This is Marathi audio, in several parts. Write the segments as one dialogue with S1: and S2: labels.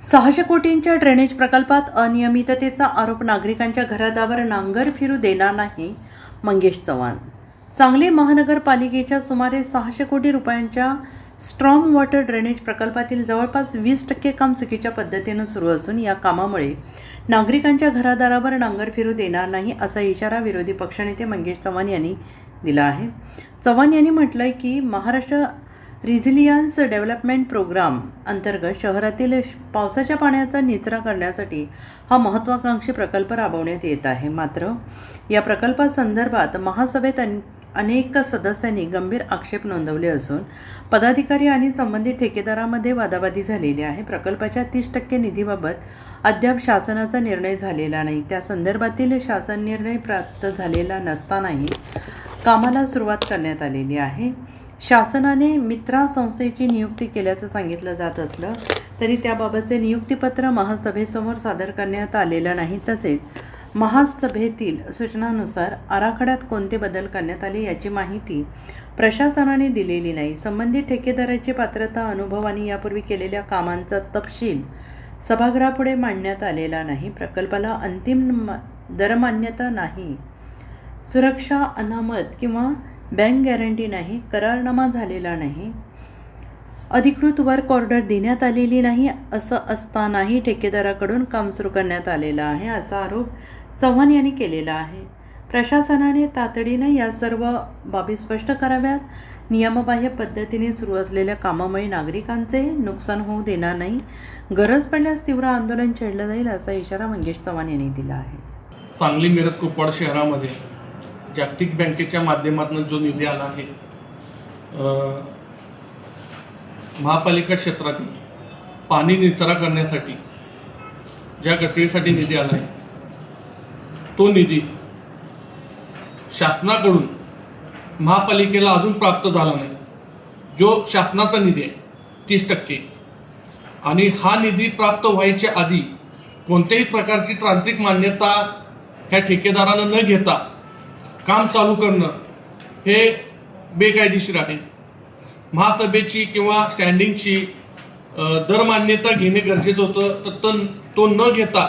S1: 600 कोटींच्या ड्रेनेज प्रकल्पात अनियमिततेचा आरोप, नागरिकांच्या घरादारावर नांगर फिरू देणार नाही. मंगेश चव्हाण. सांगली महानगरपालिकेच्या सुमारे 600 कोटी रुपयांच्या स्ट्रॉम वॉटर ड्रेनेज प्रकल्पातील जवळपास 20% काम चुकीच्या पद्धतीनं सुरू असून या कामामुळे नागरिकांच्या घरादारावर नांगर फिरू देणार नाही असा इशारा विरोधी पक्षनेते मंगेश चव्हाण यांनी दिला आहे. चव्हाण यांनी म्हटलंय की महाराष्ट्र रिझिलियन्स डेव्हलपमेंट प्रोग्राम अंतर्गत शहरातील पावसाच्या पाण्याचा निचरा करण्यासाठी हा महत्त्वाकांक्षी प्रकल्प राबवण्यात येत आहे. मात्र या प्रकल्पासंदर्भात महासभेत अनेक सदस्यांनी गंभीर आक्षेप नोंदवले असून पदाधिकारी आणि संबंधित ठेकेदारामध्ये वादावादी झालेली आहे. प्रकल्पाच्या 30% निधीबाबत अद्याप शासनाचा निर्णय झालेला नाही. त्या संदर्भातील शासन निर्णय प्राप्त झालेला नसतानाही कामाला सुरुवात करण्यात आलेली आहे. शासनाने मित्रा संस्थेची नियुक्ती केल्याचं सांगितलं जात असलं तरी त्याबाबतचे नियुक्तीपत्र महासभेसमोर सादर करण्यात आलेलं नाही. तसेच महासभेतील सूचनानुसार आराखड्यात कोणते बदल करण्यात आले याची माहिती प्रशासनाने दिलेली नाही. संबंधित ठेकेदाराची पात्रता, अनुभव आणि यापूर्वी केलेल्या कामांचा तपशील सभागृहापुढे मांडण्यात आलेला नाही. प्रकल्पाला अंतिम दरमान्यता नाही, सुरक्षा अनामत किंवा बँक गॅरंटी नाही, करारनामा झालेला नाही, अधिकृत वर्क ऑर्डर देण्यात आलेली नाही. असं असतानाही ठेकेदाराकडून काम सुरू करण्यात आलेलं आहे असा आरोप चव्हाण यांनी केलेला आहे. प्रशासनाने तातडीने या सर्व बाबी स्पष्ट कराव्यात. नियमबाह्य पद्धतीने सुरू असलेल्या कामामुळे नागरिकांचे नुकसान होऊ देणार नाही. गरज पडल्यास तीव्र आंदोलन छेडलं जाईल असा इशारा मंगेश चव्हाण यांनी दिला आहे.
S2: सांगली, मिरज, कुपवाड शहरामध्ये जागतिक बँकेच्या माध्यमातून जो निधी आला आहे, महापालिका क्षेत्रातील पाणी निचरा करण्यासाठी ज्या गटरीसाठी निधी आला आहे तो निधी शासनाकडून महापालिकेला अजून प्राप्त झाला नाही. जो शासनाचा निधी आहे 30%, आणि हा निधी प्राप्त व्हायच्या आधी कोणत्याही प्रकारची तांत्रिक मान्यता ह्या ठेकेदारानं न घेता काम चालू करणं हे बेकायदेशीर आहे. महासभेची किंवा स्टँडिंगची दरमान्यता घेणे गरजेचं होतं, तर तो न घेता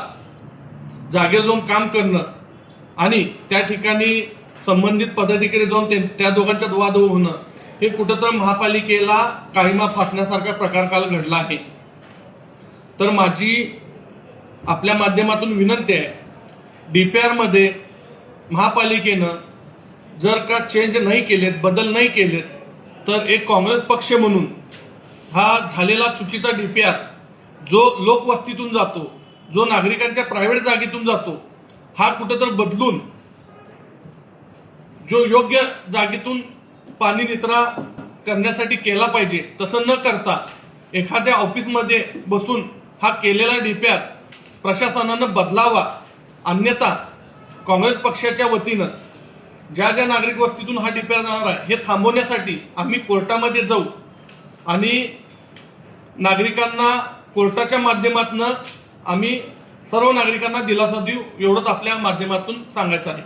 S2: जागेवर जाऊन काम करणं आणि त्या ठिकाणी संबंधित पदाधिकारी जाऊन त्या दोघांच्यात वाद होणं हे कुठंतरी महापालिकेला काळीमा फासण्यासारखा प्रकार काल घडला आहे. तर माझी आपल्या माध्यमातून विनंती आहे, DPR मध्ये महापालिकेनं जर का चेंज नाही केलेत, बदल नाही केलेत, तर एक काँग्रेस पक्ष म्हणून हा झालेला चुकीचा DPR जो लोकवस्तीतून जातो, जो नागरिकांच्या प्रायव्हेट जागेतून जातो, हा कुठंतरी बदलून जो योग्य जागेतून पाणी निचरा करण्यासाठी केला पाहिजे. तसं न करता एखाद्या ऑफिसमध्ये बसून हा केलेला DPR प्रशासनानं बदलावा. अन्यथा काँग्रेस पक्षाच्या वतीनं ज्या नागरिक वस्तीतून हा DPR जाणार आहे हे थांबवण्यासाठी आम्ही कोर्टामध्ये जाऊ आणि नागरिकांना कोर्टाच्या माध्यमातून आम्ही सर्व नागरिकांना दिलासा देऊ, एवढंच आपल्या माध्यमातून सांगायचं आहे.